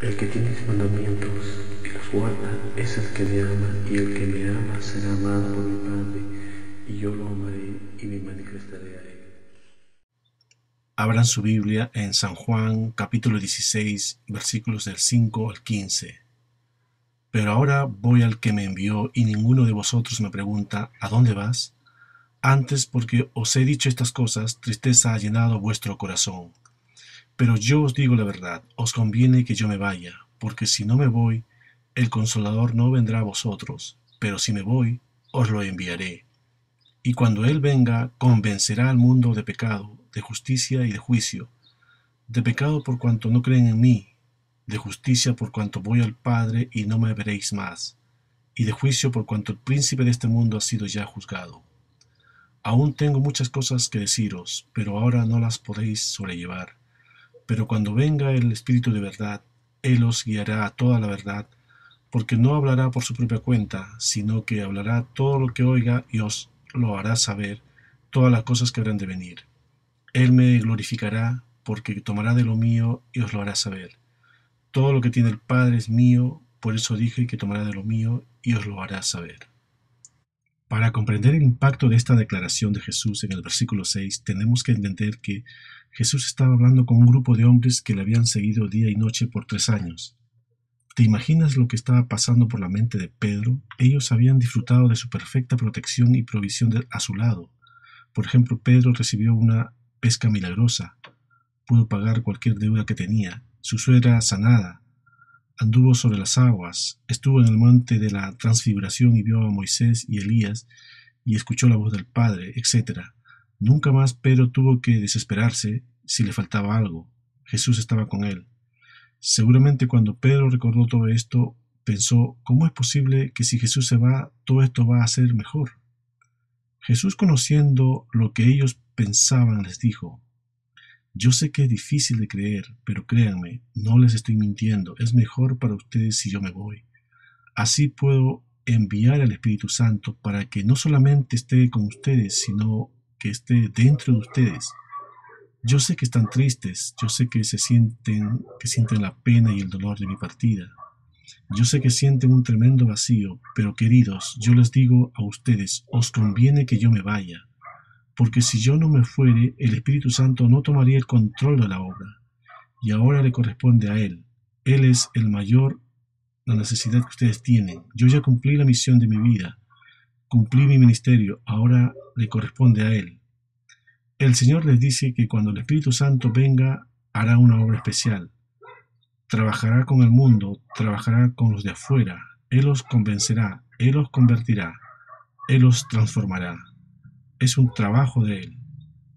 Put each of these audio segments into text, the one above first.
El que tiene mis mandamientos y los guarda es el que me ama, y el que me ama será amado por mi Padre, y yo lo amaré y me manifestaré a él. Abran su Biblia en San Juan capítulo 16, versículos del 5 al 15. Pero ahora voy al que me envió, y ninguno de vosotros me pregunta, ¿a dónde vas? Antes, porque os he dicho estas cosas, tristeza ha llenado vuestro corazón. Pero yo os digo la verdad, os conviene que yo me vaya, porque si no me voy, el Consolador no vendrá a vosotros, pero si me voy, os lo enviaré. Y cuando Él venga, convencerá al mundo de pecado, de justicia y de juicio. De pecado por cuanto no creen en mí, de justicia por cuanto voy al Padre y no me veréis más, y de juicio por cuanto el príncipe de este mundo ha sido ya juzgado. Aún tengo muchas cosas que deciros, pero ahora no las podéis sobrellevar. Pero cuando venga el Espíritu de verdad, Él os guiará a toda la verdad, porque no hablará por su propia cuenta, sino que hablará todo lo que oiga y os lo hará saber, todas las cosas que habrán de venir. Él me glorificará, porque tomará de lo mío y os lo hará saber. Todo lo que tiene el Padre es mío, por eso dije que tomará de lo mío y os lo hará saber. Para comprender el impacto de esta declaración de Jesús en el versículo 6, tenemos que entender que Jesús estaba hablando con un grupo de hombres que le habían seguido día y noche por 3 años. ¿Te imaginas lo que estaba pasando por la mente de Pedro? Ellos habían disfrutado de su perfecta protección y provisión a su lado. Por ejemplo, Pedro recibió una pesca milagrosa, pudo pagar cualquier deuda que tenía, su suegra sanada, anduvo sobre las aguas, estuvo en el monte de la transfiguración y vio a Moisés y Elías y escuchó la voz del Padre, etc. Nunca más Pedro tuvo que desesperarse si le faltaba algo. Jesús estaba con él. Seguramente cuando Pedro recordó todo esto, pensó, ¿cómo es posible que si Jesús se va, todo esto va a ser mejor? Jesús, conociendo lo que ellos pensaban, les dijo, yo sé que es difícil de creer, pero créanme, no les estoy mintiendo, es mejor para ustedes si yo me voy. Así puedo enviar al Espíritu Santo para que no solamente esté con ustedes, sino que esté dentro de ustedes. Yo sé que están tristes, yo sé que sienten la pena y el dolor de mi partida. Yo sé que sienten un tremendo vacío, pero queridos, yo les digo a ustedes, os conviene que yo me vaya, porque si yo no me fuere, el Espíritu Santo no tomaría el control de la obra, y ahora le corresponde a Él. Él es el mayor, la necesidad que ustedes tienen. Yo ya cumplí la misión de mi vida, cumplí mi ministerio, ahora le corresponde a Él. El Señor les dice que cuando el Espíritu Santo venga, hará una obra especial. Trabajará con el mundo, trabajará con los de afuera. Él los convencerá, Él los convertirá, Él los transformará. Es un trabajo de Él.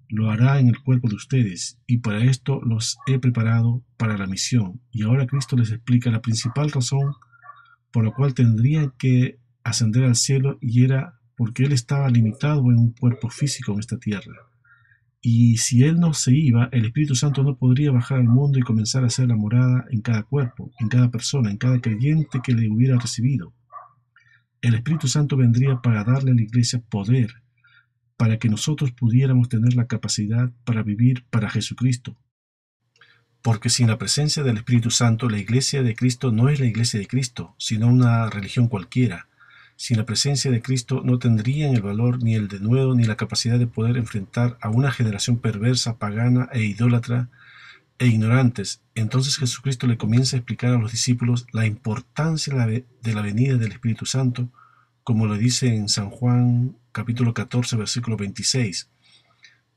Lo hará en el cuerpo de ustedes, y para esto los he preparado para la misión. Y ahora Cristo les explica la principal razón por la cual tendrían que ascender al cielo, y era porque Él estaba limitado en un cuerpo físico en esta tierra. Y si Él no se iba, el Espíritu Santo no podría bajar al mundo y comenzar a hacer la morada en cada cuerpo, en cada persona, en cada creyente que le hubiera recibido. El Espíritu Santo vendría para darle a la iglesia poder, para que nosotros pudiéramos tener la capacidad para vivir para Jesucristo. Porque sin la presencia del Espíritu Santo, la iglesia de Cristo no es la iglesia de Cristo, sino una religión cualquiera. Sin la presencia de Cristo no tendrían el valor ni el denuedo ni la capacidad de poder enfrentar a una generación perversa, pagana e idólatra e ignorantes. Entonces Jesucristo le comienza a explicar a los discípulos la importancia de la venida del Espíritu Santo, como lo dice en San Juan capítulo 14, versículo 26.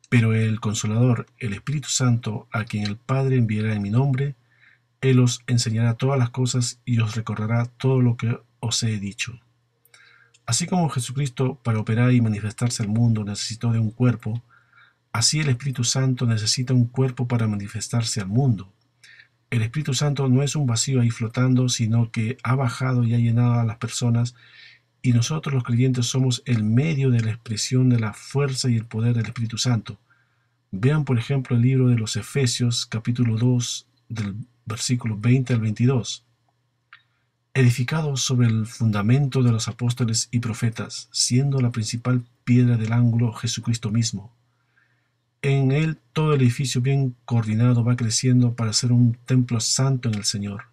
Pero el Consolador, el Espíritu Santo, a quien el Padre enviará en mi nombre, Él os enseñará todas las cosas y os recordará todo lo que os he dicho. Así como Jesucristo para operar y manifestarse al mundo necesitó de un cuerpo, así el Espíritu Santo necesita un cuerpo para manifestarse al mundo. El Espíritu Santo no es un vacío ahí flotando, sino que ha bajado y ha llenado a las personas, y nosotros los creyentes somos el medio de la expresión de la fuerza y el poder del Espíritu Santo. Vean por ejemplo el libro de los Efesios capítulo 2 del versículo 20 al 22. Edificados sobre el fundamento de los apóstoles y profetas, siendo la principal piedra del ángulo Jesucristo mismo. En él todo el edificio bien coordinado va creciendo para ser un templo santo en el Señor.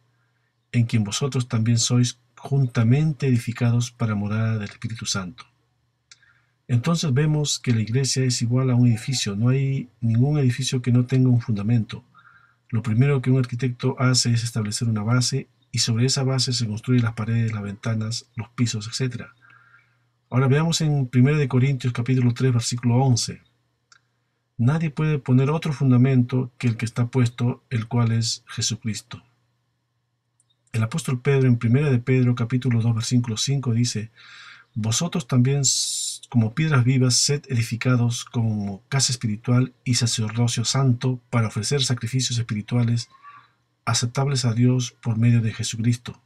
en quien vosotros también sois juntamente edificados para morada del Espíritu Santo. Entonces vemos que la iglesia es igual a un edificio. No hay ningún edificio que no tenga un fundamento. Lo primero que un arquitecto hace es establecer una base, y sobre esa base se construyen las paredes, las ventanas, los pisos, etc. Ahora veamos en 1 Corintios capítulo 3, versículo 11. Nadie puede poner otro fundamento que el que está puesto, el cual es Jesucristo. El apóstol Pedro en 1 de Pedro capítulo 2, versículo 5 dice: vosotros también, como piedras vivas, sed edificados como casa espiritual y sacerdocio santo, para ofrecer sacrificios espirituales aceptables a Dios por medio de Jesucristo.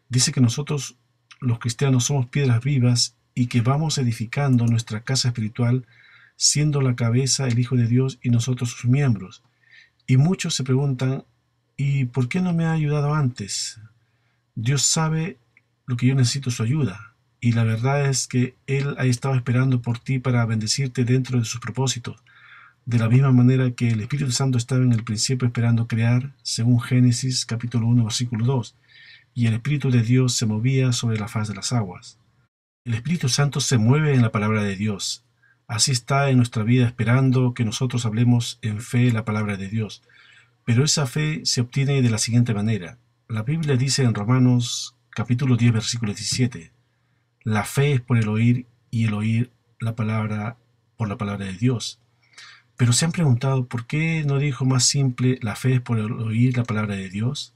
Dice que nosotros, los cristianos, somos piedras vivas y que vamos edificando nuestra casa espiritual, siendo la cabeza el Hijo de Dios y nosotros sus miembros. Y muchos se preguntan: ¿y por qué no me ha ayudado antes? Dios sabe lo que yo necesito, su ayuda. Y la verdad es que Él ha estado esperando por ti para bendecirte dentro de sus propósitos. De la misma manera que el Espíritu Santo estaba en el principio esperando crear, según Génesis capítulo 1, versículo 2, y el Espíritu de Dios se movía sobre la faz de las aguas. El Espíritu Santo se mueve en la palabra de Dios. Así está en nuestra vida, esperando que nosotros hablemos en fe la palabra de Dios. Pero esa fe se obtiene de la siguiente manera. La Biblia dice en Romanos capítulo 10, versículo 17, la fe es por el oír, y el oír la palabra por la palabra de Dios. Pero se han preguntado, ¿por qué no dijo más simple, la fe es por el oír la palabra de Dios?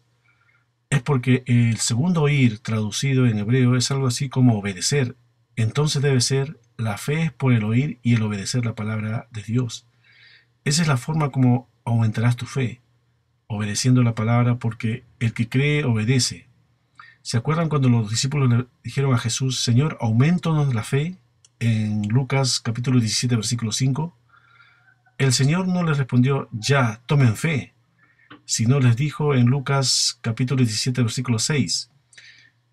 Es porque el segundo oír, traducido en hebreo, es algo así como obedecer. Entonces debe ser, la fe es por el oír y el obedecer la palabra de Dios. Esa es la forma como aumentarás tu fe, obedeciendo la palabra, porque el que cree obedece. ¿Se acuerdan cuando los discípulos le dijeron a Jesús: Señor, aumentanos la fe? En Lucas capítulo 17, versículo 5. El Señor no les respondió: ya, tomen fe, sino les dijo en Lucas capítulo 17, versículo 6.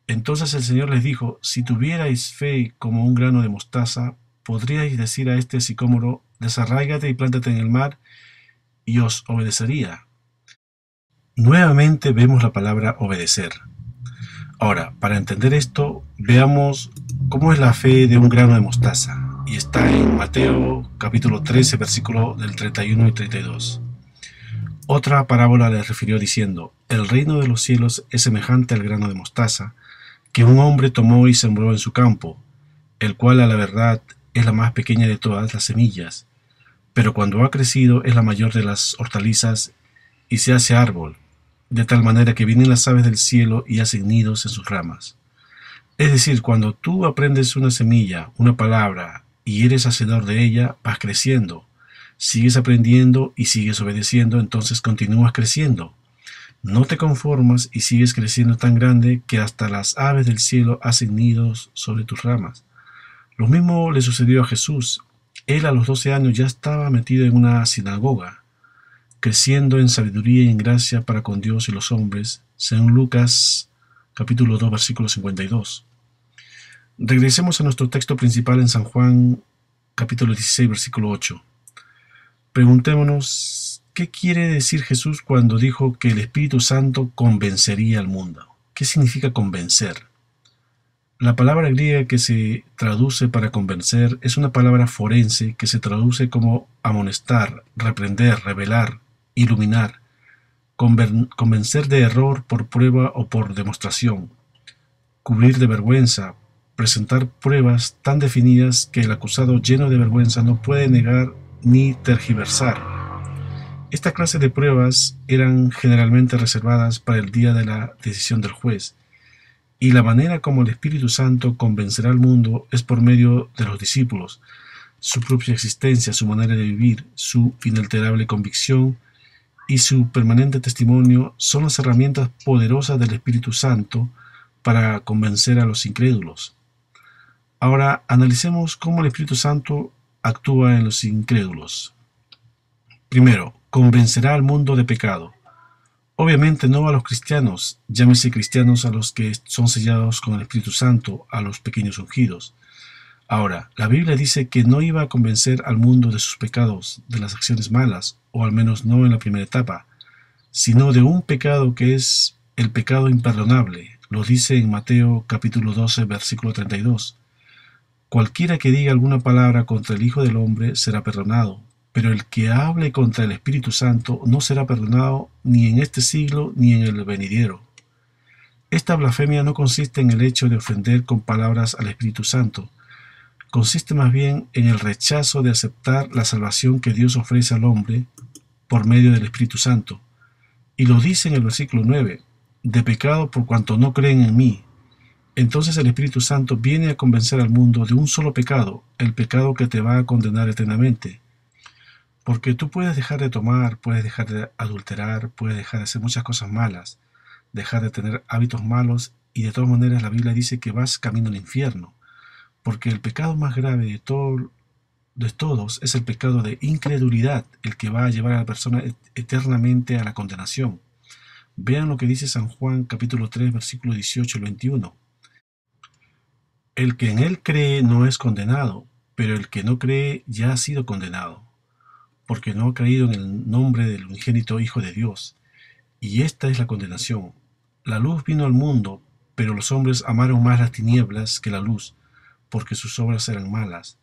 Entonces el Señor les dijo: si tuvierais fe como un grano de mostaza, podríais decir a este sicómoro: desarráigate y plántate en el mar, y os obedecería. Nuevamente vemos la palabra obedecer. Ahora, para entender esto, veamos cómo es la fe de un grano de mostaza. Y está en Mateo capítulo 13, versículo del 31 y 32. Otra parábola les refirió diciendo: el reino de los cielos es semejante al grano de mostaza, que un hombre tomó y sembró en su campo, el cual a la verdad es la más pequeña de todas las semillas, pero cuando ha crecido es la mayor de las hortalizas y se hace árbol, de tal manera que vienen las aves del cielo y hacen nidos en sus ramas. Es decir, cuando tú aprendes una semilla, una palabra, y eres hacedor de ella, vas creciendo. Sigues aprendiendo y sigues obedeciendo, entonces continúas creciendo. No te conformas y sigues creciendo tan grande que hasta las aves del cielo hacen nidos sobre tus ramas. Lo mismo le sucedió a Jesús. Él a los 12 años ya estaba metido en una sinagoga, creciendo en sabiduría y en gracia para con Dios y los hombres, según Lucas capítulo 2, versículo 52. Regresemos a nuestro texto principal en San Juan capítulo 16, versículo 8. Preguntémonos, ¿qué quiere decir Jesús cuando dijo que el Espíritu Santo convencería al mundo? ¿Qué significa convencer? La palabra griega que se traduce para convencer es una palabra forense que se traduce como amonestar, reprender, revelar, iluminar, convencer de error por prueba o por demostración, cubrir de vergüenza, presentar pruebas tan definidas que el acusado lleno de vergüenza no puede negar ni tergiversar. Esta clase de pruebas eran generalmente reservadas para el día de la decisión del juez, y la manera como el Espíritu Santo convencerá al mundo es por medio de los discípulos, su propia existencia, su manera de vivir, su inalterable convicción y su permanente testimonio son las herramientas poderosas del Espíritu Santo para convencer a los incrédulos. Ahora analicemos cómo el Espíritu Santo actúa en los incrédulos. Primero, convencerá al mundo de pecado. Obviamente no a los cristianos, llámese cristianos a los que son sellados con el Espíritu Santo, a los pequeños ungidos. Ahora, la Biblia dice que no iba a convencer al mundo de sus pecados, de las acciones malas, o al menos no en la primera etapa, sino de un pecado que es el pecado imperdonable. Lo dice en Mateo capítulo 12, versículo 32. Cualquiera que diga alguna palabra contra el Hijo del Hombre será perdonado, pero el que hable contra el Espíritu Santo no será perdonado ni en este siglo ni en el venidero. Esta blasfemia no consiste en el hecho de ofender con palabras al Espíritu Santo, consiste más bien en el rechazo de aceptar la salvación que Dios ofrece al hombre por medio del Espíritu Santo. Y lo dice en el versículo 9, de pecado por cuanto no creen en mí. Entonces el Espíritu Santo viene a convencer al mundo de un solo pecado, el pecado que te va a condenar eternamente. Porque tú puedes dejar de tomar, puedes dejar de adulterar, puedes dejar de hacer muchas cosas malas, dejar de tener hábitos malos, y de todas maneras la Biblia dice que vas camino al infierno, porque el pecado más grave de todos es el pecado de incredulidad, el que va a llevar a la persona eternamente a la condenación. Vean lo que dice San Juan capítulo 3 versículo 18 al 21. El que en él cree no es condenado, pero el que no cree ya ha sido condenado, porque no ha creído en el nombre del unigénito Hijo de Dios. Y esta es la condenación. La luz vino al mundo, pero los hombres amaron más las tinieblas que la luz, porque sus obras eran malas.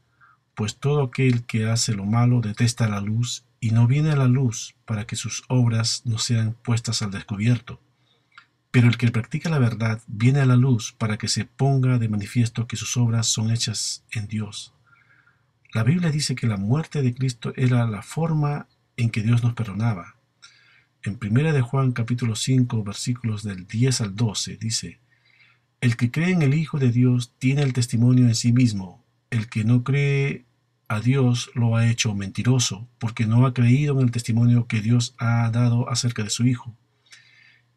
Pues todo aquel que hace lo malo detesta la luz y no viene a la luz para que sus obras no sean puestas al descubierto. Pero el que practica la verdad viene a la luz para que se ponga de manifiesto que sus obras son hechas en Dios. La Biblia dice que la muerte de Cristo era la forma en que Dios nos perdonaba. En 1 de Juan capítulo 5 versículos del 10 al 12 dice: el que cree en el Hijo de Dios tiene el testimonio en sí mismo. El que no cree a Dios lo ha hecho mentiroso, porque no ha creído en el testimonio que Dios ha dado acerca de su Hijo.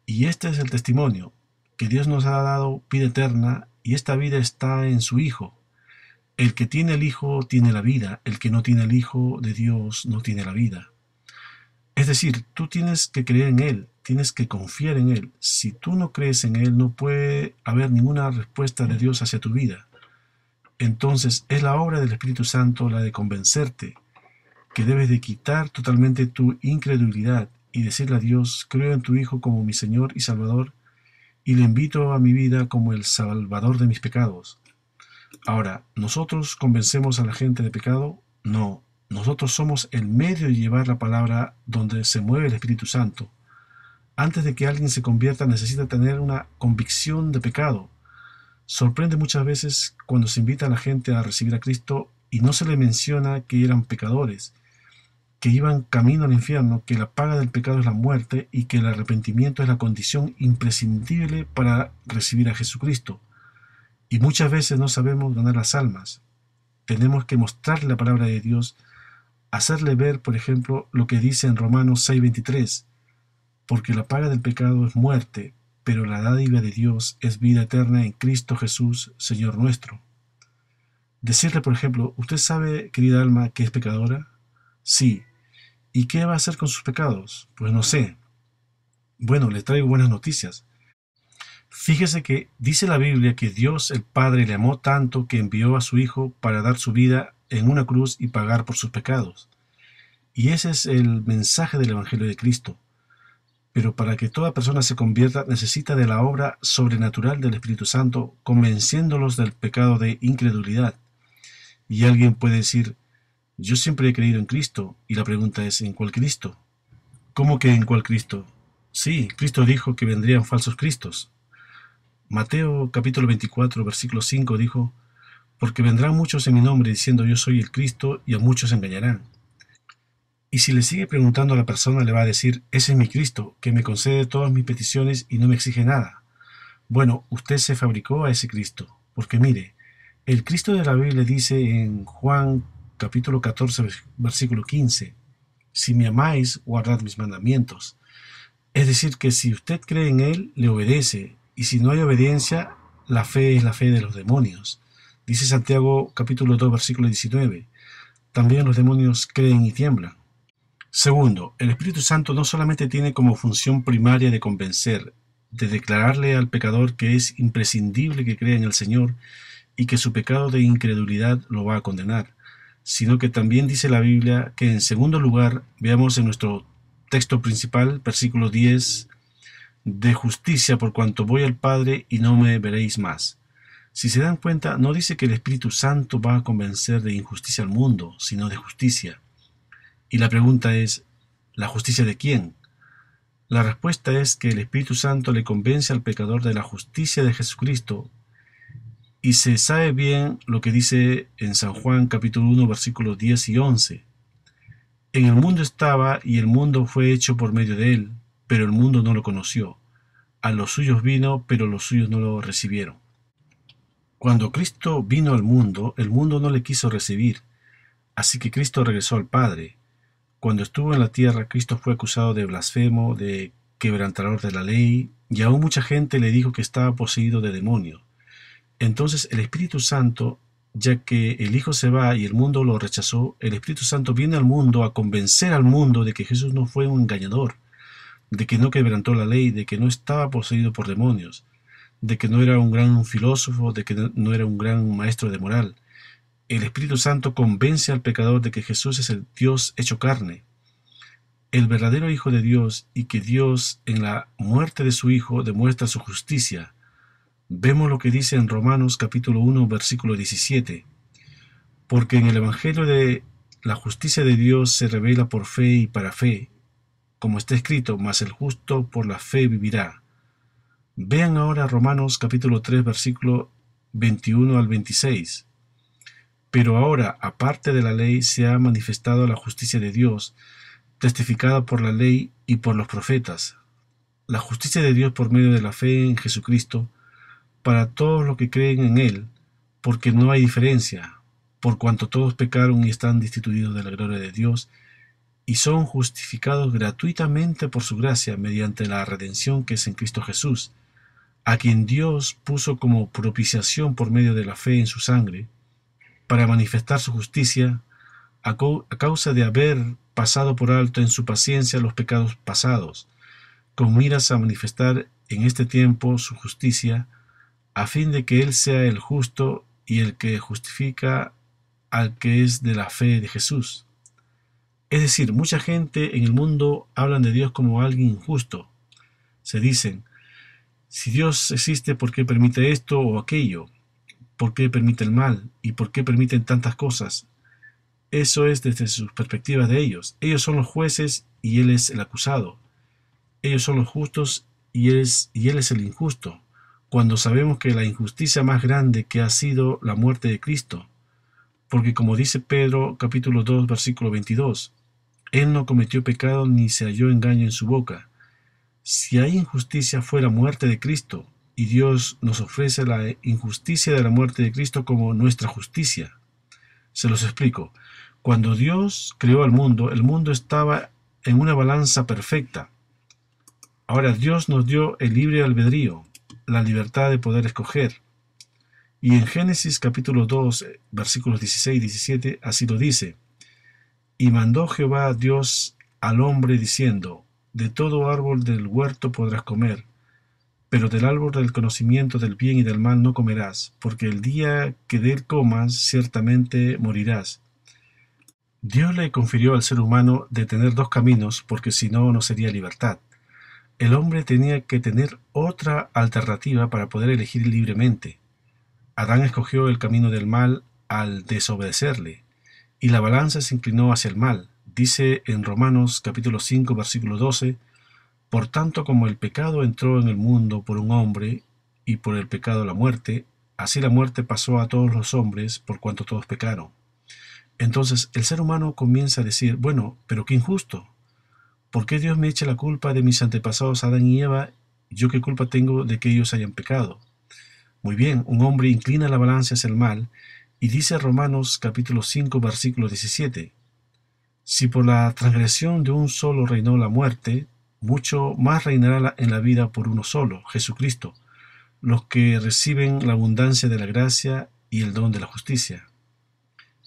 Y este es el testimonio, que Dios nos ha dado vida eterna, y esta vida está en su Hijo. El que tiene el Hijo tiene la vida, el que no tiene el Hijo de Dios no tiene la vida. Es decir, tú tienes que creer en Él, tienes que confiar en Él. Si tú no crees en Él, no puede haber ninguna respuesta de Dios hacia tu vida. Entonces es la obra del Espíritu Santo la de convencerte que debes de quitar totalmente tu incredulidad y decirle a Dios: creo en tu Hijo como mi Señor y Salvador, y le invito a mi vida como el Salvador de mis pecados. Ahora, ¿nosotros convencemos a la gente de pecado? No. Nosotros somos el medio de llevar la palabra donde se mueve el Espíritu Santo. Antes de que alguien se convierta, necesita tener una convicción de pecado. Sorprende muchas veces cuando se invita a la gente a recibir a Cristo y no se le menciona que eran pecadores, que iban camino al infierno, que la paga del pecado es la muerte y que el arrepentimiento es la condición imprescindible para recibir a Jesucristo. Y muchas veces no sabemos ganar las almas. Tenemos que mostrarle la palabra de Dios, hacerle ver, por ejemplo, lo que dice en Romanos 6:23, porque la paga del pecado es muerte, pero la dádiva de Dios es vida eterna en Cristo Jesús, Señor nuestro. Decirle, por ejemplo: ¿usted sabe, querida alma, que es pecadora? Sí. ¿Y qué va a hacer con sus pecados? Pues no sé. Bueno, le traigo buenas noticias. Fíjese que dice la Biblia que Dios el Padre le amó tanto que envió a su Hijo para dar su vida en una cruz y pagar por sus pecados. Y ese es el mensaje del Evangelio de Cristo. Pero para que toda persona se convierta necesita de la obra sobrenatural del Espíritu Santo, convenciéndolos del pecado de incredulidad. Y alguien puede decir: yo siempre he creído en Cristo. Y la pregunta es: ¿en cuál Cristo? ¿Cómo que en cuál Cristo? Sí, Cristo dijo que vendrían falsos cristos. Mateo capítulo 24 versículo 5 dijo: porque vendrán muchos en mi nombre diciendo yo soy el Cristo, y a muchos engañarán. Y si le sigue preguntando a la persona, le va a decir: ese es mi Cristo, que me concede todas mis peticiones y no me exige nada. Bueno, usted se fabricó a ese Cristo, porque mire, el Cristo de la Biblia dice en Juan capítulo 14 versículo 15: si me amáis, guardad mis mandamientos. Es decir, que si usted cree en Él, le obedece, y si no hay obediencia, la fe es la fe de los demonios. Dice Santiago capítulo 2 versículo 19: también los demonios creen y tiemblan. Segundo, el Espíritu Santo no solamente tiene como función primaria de convencer, de declararle al pecador que es imprescindible que crea en el Señor y que su pecado de incredulidad lo va a condenar, sino que también dice la Biblia que, en segundo lugar, veamos en nuestro texto principal, versículo 10, de justicia, por cuanto voy al Padre y no me veréis más. Si se dan cuenta, no dice que el Espíritu Santo va a convencer de injusticia al mundo, sino de justicia. Y la pregunta es, ¿la justicia de quién? La respuesta es que el Espíritu Santo le convence al pecador de la justicia de Jesucristo. Y se sabe bien lo que dice en San Juan capítulo 1 versículos 10 y 11. En el mundo estaba, y el mundo fue hecho por medio de él, pero el mundo no lo conoció. A los suyos vino, pero los suyos no lo recibieron. Cuando Cristo vino al mundo, el mundo no le quiso recibir. Así que Cristo regresó al Padre. Cuando estuvo en la tierra, Cristo fue acusado de blasfemo, de quebrantador de la ley, y aún mucha gente le dijo que estaba poseído de demonios. Entonces el Espíritu Santo, ya que el Hijo se va y el mundo lo rechazó, el Espíritu Santo viene al mundo a convencer al mundo de que Jesús no fue un engañador, de que no quebrantó la ley, de que no estaba poseído por demonios, de que no era un gran filósofo, de que no era un gran maestro de moral. El Espíritu Santo convence al pecador de que Jesús es el Dios hecho carne, el verdadero Hijo de Dios, y que Dios en la muerte de su Hijo demuestra su justicia. Vemos lo que dice en Romanos capítulo 1 versículo 17. Porque en el Evangelio de la justicia de Dios se revela por fe y para fe, como está escrito, mas el justo por la fe vivirá. Vean ahora Romanos capítulo 3 versículo 21 al 26. Pero ahora, aparte de la ley, se ha manifestado la justicia de Dios, testificada por la ley y por los profetas. La justicia de Dios por medio de la fe en Jesucristo, para todos los que creen en Él, porque no hay diferencia, por cuanto todos pecaron y están destituidos de la gloria de Dios, y son justificados gratuitamente por su gracia, mediante la redención que es en Cristo Jesús, a quien Dios puso como propiciación por medio de la fe en su sangre, para manifestar su justicia, a causa de haber pasado por alto en su paciencia los pecados pasados, con miras a manifestar en este tiempo su justicia, a fin de que Él sea el justo y el que justifica al que es de la fe de Jesús. Es decir, mucha gente en el mundo hablan de Dios como alguien injusto. Se dicen, si Dios existe, ¿por qué permite esto o aquello? ¿Por qué permite el mal? ¿Y por qué permiten tantas cosas? Eso es desde sus perspectivas de ellos. Ellos son los jueces y Él es el acusado. Ellos son los justos y Él es el injusto, cuando sabemos que la injusticia más grande que ha sido la muerte de Cristo. Porque como dice Pedro capítulo 2 versículo 22, Él no cometió pecado ni se halló engaño en su boca. Si hay injusticia fue la muerte de Cristo, y Dios nos ofrece la injusticia de la muerte de Cristo como nuestra justicia. Se los explico. Cuando Dios creó al mundo, el mundo estaba en una balanza perfecta. Ahora Dios nos dio el libre albedrío, la libertad de poder escoger. Y en Génesis capítulo 2, versículos 16 y 17, así lo dice. Y mandó Jehová Dios al hombre diciendo, de todo árbol del huerto podrás comer, pero del árbol del conocimiento del bien y del mal no comerás, porque el día que de él comas, ciertamente morirás. Dios le confirió al ser humano de tener dos caminos, porque si no, no sería libertad. El hombre tenía que tener otra alternativa para poder elegir libremente. Adán escogió el camino del mal al desobedecerle, y la balanza se inclinó hacia el mal. Dice en Romanos capítulo 5 versículo 12, por tanto como el pecado entró en el mundo por un hombre, y por el pecado la muerte, así la muerte pasó a todos los hombres por cuanto todos pecaron. Entonces el ser humano comienza a decir, bueno, pero qué injusto. ¿Por qué Dios me echa la culpa de mis antepasados Adán y Eva? ¿Yo qué culpa tengo de que ellos hayan pecado? Muy bien, un hombre inclina la balanza hacia el mal, y dice Romanos capítulo 5 versículo 17, si por la transgresión de un solo reinó la muerte, mucho más reinará en la vida por uno solo, Jesucristo, los que reciben la abundancia de la gracia y el don de la justicia.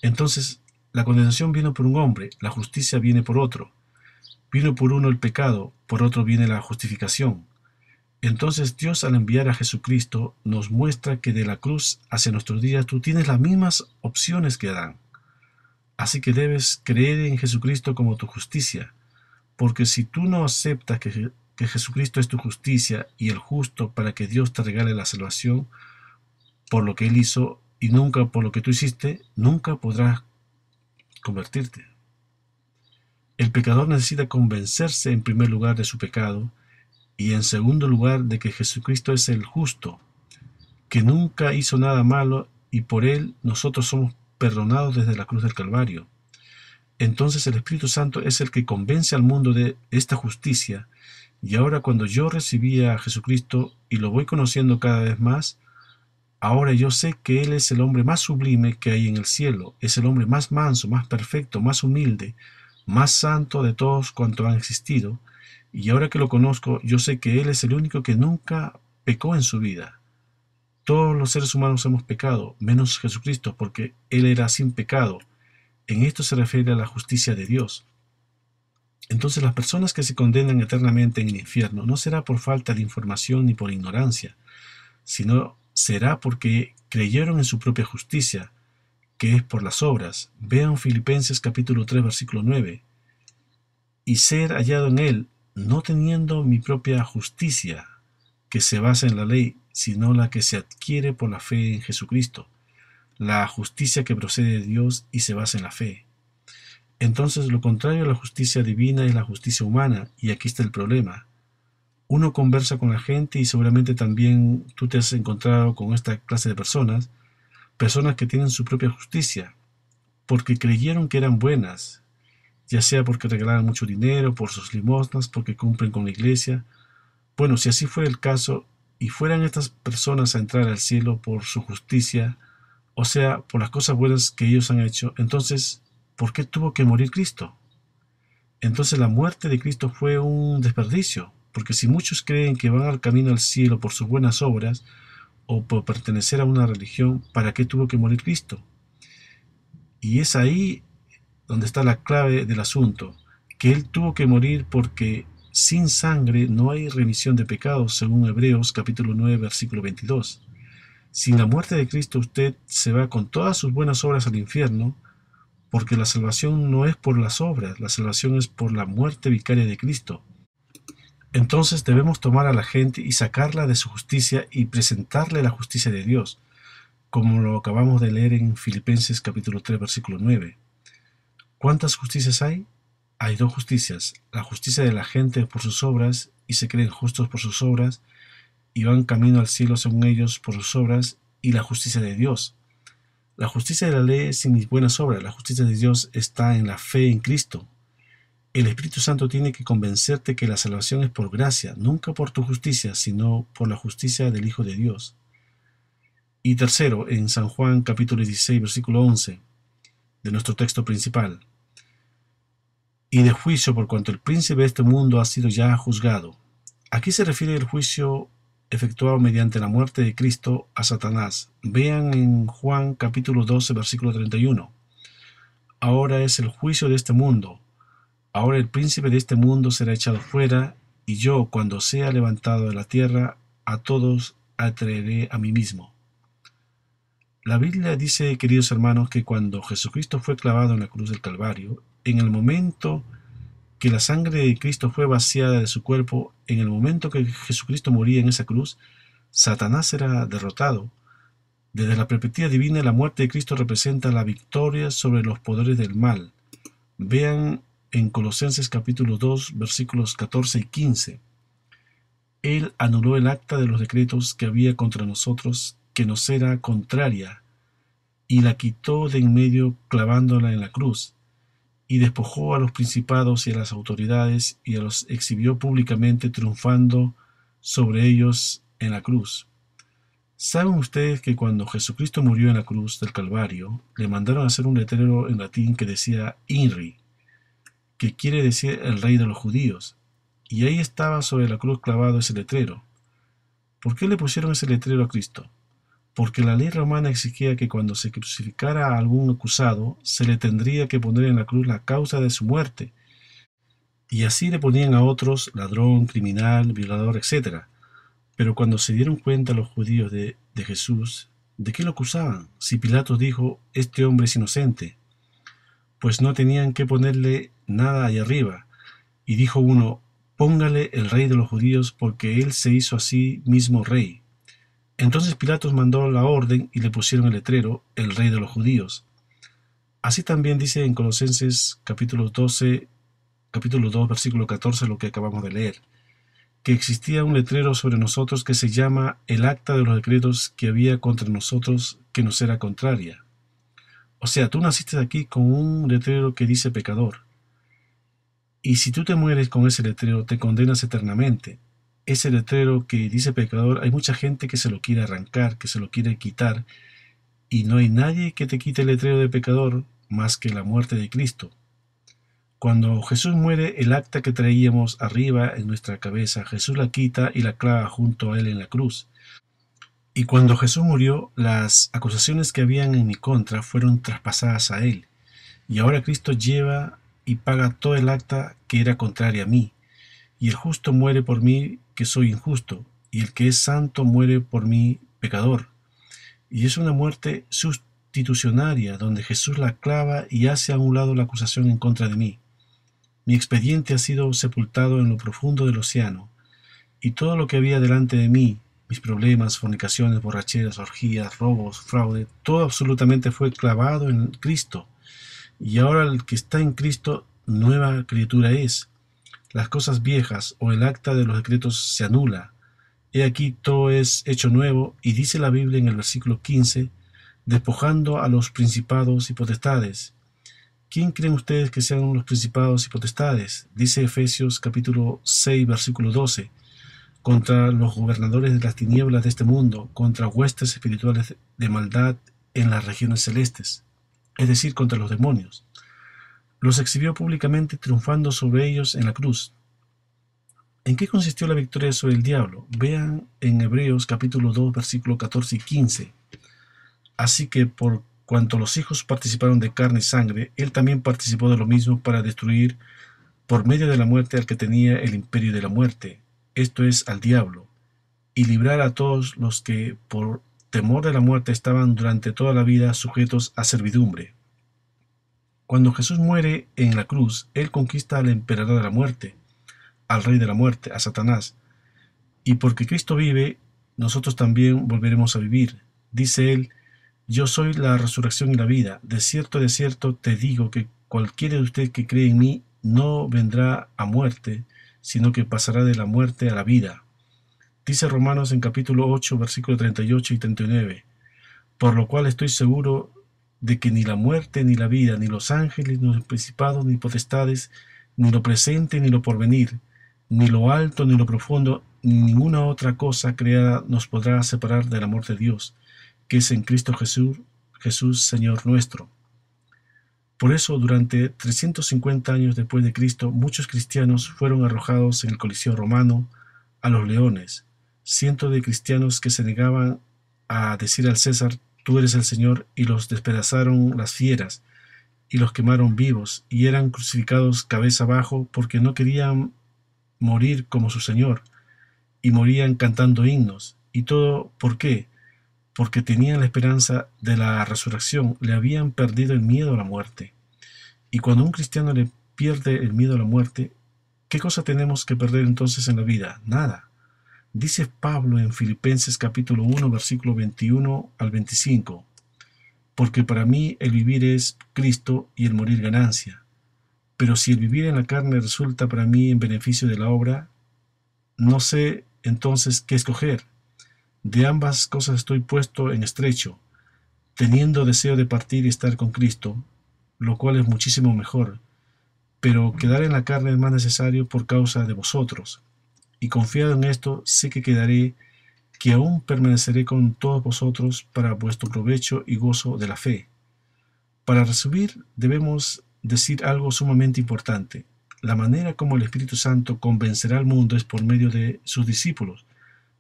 Entonces, la condenación vino por un hombre, la justicia viene por otro. Vino por uno el pecado, por otro viene la justificación. Entonces Dios, al enviar a Jesucristo, nos muestra que de la cruz hacia nuestros días tú tienes las mismas opciones que Adán. Así que debes creer en Jesucristo como tu justicia, porque si tú no aceptas que que Jesucristo es tu justicia y el justo para que Dios te regale la salvación por lo que Él hizo y nunca por lo que tú hiciste, nunca podrás convertirte. El pecador necesita convencerse en primer lugar de su pecado y en segundo lugar de que Jesucristo es el justo, que nunca hizo nada malo y por Él nosotros somos perdonados desde la cruz del Calvario. Entonces el Espíritu Santo es el que convence al mundo de esta justicia, y ahora cuando yo recibí a Jesucristo y lo voy conociendo cada vez más, ahora yo sé que Él es el hombre más sublime que hay en el cielo, es el hombre más manso, más perfecto, más humilde, más santo de todos cuantos han existido, y ahora que lo conozco, yo sé que Él es el único que nunca pecó en su vida. Todos los seres humanos hemos pecado, menos Jesucristo, porque Él era sin pecado. En esto se refiere a la justicia de Dios. Entonces las personas que se condenan eternamente en el infierno no será por falta de información ni por ignorancia, sino será porque creyeron en su propia justicia, que es por las obras. Vean Filipenses capítulo 3, versículo 9. Y ser hallado en Él, no teniendo mi propia justicia, que se basa en la ley, sino la que se adquiere por la fe en Jesucristo, la justicia que procede de Dios y se basa en la fe. Entonces lo contrario a la justicia divina es la justicia humana, y aquí está el problema. Uno conversa con la gente y seguramente también tú te has encontrado con esta clase de personas que tienen su propia justicia, porque creyeron que eran buenas, ya sea porque regalaban mucho dinero, por sus limosnas, porque cumplen con la iglesia. Bueno, si así fuera el caso, y fueran estas personas a entrar al cielo por su justicia, o sea, por las cosas buenas que ellos han hecho, entonces, ¿por qué tuvo que morir Cristo? Entonces la muerte de Cristo fue un desperdicio, porque si muchos creen que van al camino al cielo por sus buenas obras, o por pertenecer a una religión, ¿para qué tuvo que morir Cristo? Y es ahí donde está la clave del asunto, que Él tuvo que morir porque sin sangre no hay remisión de pecados, según Hebreos capítulo 9, versículo 22. Sin la muerte de Cristo usted se va con todas sus buenas obras al infierno, porque la salvación no es por las obras, la salvación es por la muerte vicaria de Cristo. Entonces debemos tomar a la gente y sacarla de su justicia y presentarle la justicia de Dios, como lo acabamos de leer en Filipenses capítulo 3, versículo 9. ¿Cuántas justicias hay? Hay dos justicias, la justicia de la gente por sus obras, y se creen justos por sus obras, y van camino al cielo según ellos por sus obras, y la justicia de Dios. La justicia de la ley es sin mis buenas obras, la justicia de Dios está en la fe en Cristo. El Espíritu Santo tiene que convencerte que la salvación es por gracia, nunca por tu justicia, sino por la justicia del Hijo de Dios. Y tercero, en San Juan capítulo 16, versículo 11, de nuestro texto principal. Y de juicio por cuanto el príncipe de este mundo ha sido ya juzgado. Aquí se refiere al juicio efectuado mediante la muerte de Cristo a Satanás. Vean en Juan capítulo 12, versículo 31. Ahora es el juicio de este mundo. Ahora el príncipe de este mundo será echado fuera, y yo, cuando sea levantado de la tierra, a todos atraeré a mí mismo. La Biblia dice, queridos hermanos, que cuando Jesucristo fue clavado en la cruz del Calvario, en el momento que la sangre de Cristo fue vaciada de su cuerpo, en el momento que Jesucristo moría en esa cruz, Satanás era derrotado. Desde la perspectiva divina, la muerte de Cristo representa la victoria sobre los poderes del mal. Vean en Colosenses capítulo 2, versículos 14 y 15. Él anuló el acta de los decretos que había contra nosotros, que nos era contraria, y la quitó de en medio clavándola en la cruz, y despojó a los principados y a las autoridades, y los exhibió públicamente, triunfando sobre ellos en la cruz. ¿Saben ustedes que cuando Jesucristo murió en la cruz del Calvario, le mandaron a hacer un letrero en latín que decía INRI, que quiere decir el rey de los judíos? Y ahí estaba sobre la cruz clavado ese letrero. ¿Por qué le pusieron ese letrero a Cristo? Porque la ley romana exigía que cuando se crucificara a algún acusado, se le tendría que poner en la cruz la causa de su muerte, y así le ponían a otros ladrón, criminal, violador, etc. Pero cuando se dieron cuenta los judíos de Jesús, ¿de qué lo acusaban? Si Pilato dijo, este hombre es inocente, pues no tenían que ponerle nada ahí arriba. Y dijo uno, póngale el rey de los judíos, porque él se hizo a sí mismo rey. Entonces Pilatos mandó la orden y le pusieron el letrero, el rey de los judíos. Así también dice en Colosenses capítulo 2, versículo 14, lo que acabamos de leer, que existía un letrero sobre nosotros que se llama el acta de los decretos que había contra nosotros, que nos era contraria. O sea, tú naciste aquí con un letrero que dice pecador. Y si tú te mueres con ese letrero, te condenas eternamente. Ese letrero que dice pecador, hay mucha gente que se lo quiere arrancar, que se lo quiere quitar, y no hay nadie que te quite el letrero de pecador más que la muerte de Cristo. Cuando Jesús muere, el acta que traíamos arriba en nuestra cabeza, Jesús la quita y la clava junto a él en la cruz. Y cuando Jesús murió, las acusaciones que habían en mi contra fueron traspasadas a él. Y ahora Cristo lleva y paga todo el acta que era contraria a mí. Y el justo muere por mí, que soy injusto, y el que es santo muere por mí, pecador. Y es una muerte sustitucionaria, donde Jesús la clava y hace a un lado la acusación en contra de mí. Mi expediente ha sido sepultado en lo profundo del océano, y todo lo que había delante de mí, mis problemas, fornicaciones, borracheras, orgías, robos, fraude, todo absolutamente fue clavado en Cristo. Y ahora el que está en Cristo, nueva criatura es. Las cosas viejas o el acta de los decretos se anula. He aquí todo es hecho nuevo, y dice la Biblia en el versículo 15, despojando a los principados y potestades. ¿Quién creen ustedes que sean los principados y potestades? Dice Efesios capítulo 6, versículo 12. Contra los gobernadores de las tinieblas de este mundo, contra huestes espirituales de maldad en las regiones celestes, es decir, contra los demonios. Los exhibió públicamente triunfando sobre ellos en la cruz. ¿En qué consistió la victoria sobre el diablo? Vean en Hebreos capítulo 2, versículo 14 y 15. Así que por cuanto los hijos participaron de carne y sangre, él también participó de lo mismo para destruir por medio de la muerte al que tenía el imperio de la muerte, esto es, al diablo, y librar a todos los que por temor de la muerte estaban durante toda la vida sujetos a servidumbre. Cuando Jesús muere en la cruz, él conquista al emperador de la muerte, al rey de la muerte, a Satanás, y porque Cristo vive, nosotros también volveremos a vivir. Dice él, yo soy la resurrección y la vida. De cierto te digo que cualquiera de ustedes que cree en mí no vendrá a muerte, sino que pasará de la muerte a la vida. Dice Romanos en capítulo 8, versículos 38 y 39, por lo cual estoy seguro de que ni la muerte, ni la vida, ni los ángeles, ni los principados, ni potestades, ni lo presente, ni lo porvenir, ni lo alto, ni lo profundo, ni ninguna otra cosa creada nos podrá separar del amor de Dios, que es en Cristo Jesús, Señor nuestro. Por eso, durante 350 años después de Cristo, muchos cristianos fueron arrojados en el Coliseo romano a los leones. Cientos de cristianos que se negaban a decir al César, tú eres el Señor, y los despedazaron las fieras, y los quemaron vivos, y eran crucificados cabeza abajo, porque no querían morir como su Señor, y morían cantando himnos. ¿Y todo por qué? Porque tenían la esperanza de la resurrección, le habían perdido el miedo a la muerte. Y cuando un cristiano le pierde el miedo a la muerte, ¿qué cosa tenemos que perder entonces en la vida? Nada. Dice Pablo en Filipenses capítulo 1, versículo 21 al 25, porque para mí el vivir es Cristo y el morir ganancia. Pero si el vivir en la carne resulta para mí en beneficio de la obra, no sé entonces qué escoger. De ambas cosas estoy puesto en estrecho, teniendo deseo de partir y estar con Cristo, lo cual es muchísimo mejor, pero quedar en la carne es más necesario por causa de vosotros. Y confiado en esto, sé que quedaré, que aún permaneceré con todos vosotros para vuestro provecho y gozo de la fe. Para resumir, debemos decir algo sumamente importante. La manera como el Espíritu Santo convencerá al mundo es por medio de sus discípulos.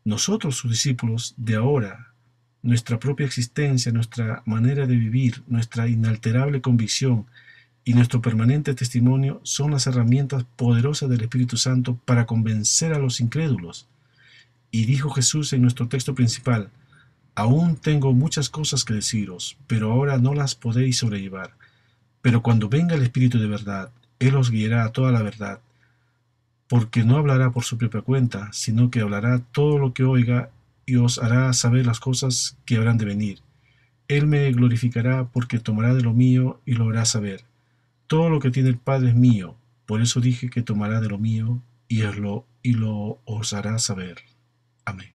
Nosotros, sus discípulos, de ahora, nuestra propia existencia, nuestra manera de vivir, nuestra inalterable convicción y nuestro permanente testimonio son las herramientas poderosas del Espíritu Santo para convencer a los incrédulos. Y dijo Jesús en nuestro texto principal, aún tengo muchas cosas que deciros, pero ahora no las podéis sobrellevar. Pero cuando venga el Espíritu de verdad, Él os guiará a toda la verdad, porque no hablará por su propia cuenta, sino que hablará todo lo que oiga y os hará saber las cosas que habrán de venir. Él me glorificará porque tomará de lo mío y lo hará saber. Todo lo que tiene el Padre es mío, por eso dije que tomará de lo mío y lo os hará saber. Amén.